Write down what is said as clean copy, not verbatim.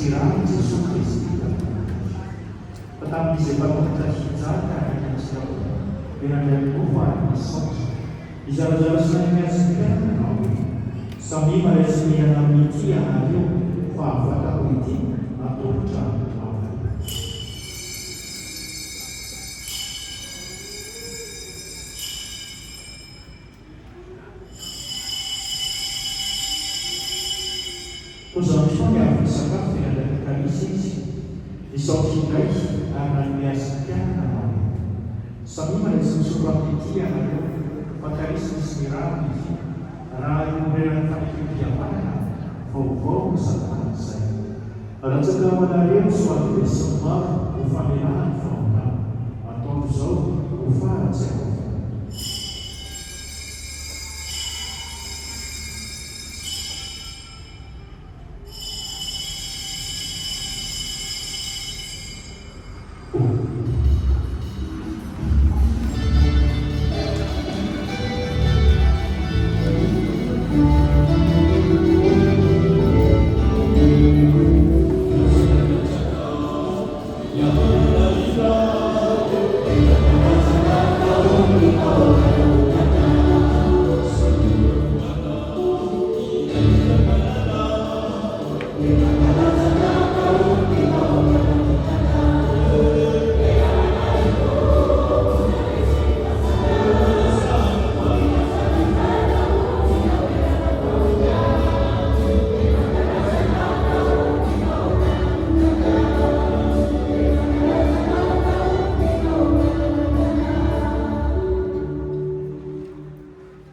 sirah Yesus Kristus. Tetapi sebab kita hijaukan yang selalu dengan dari ufar besok, hijau-hijau selainnya sekian menawi. Sambil meresi yang namiti yang ada, faham witi atau jangan. Usamanya bersama dengan tradisi disokidai akan biasakan namanya. Sambil meresi sebuah witi yang ada, pada isi sirah rayu dengan fakir yang mana fau sama saya. Ada juga menarik suatu semua ufamilan fauna atau zau ufar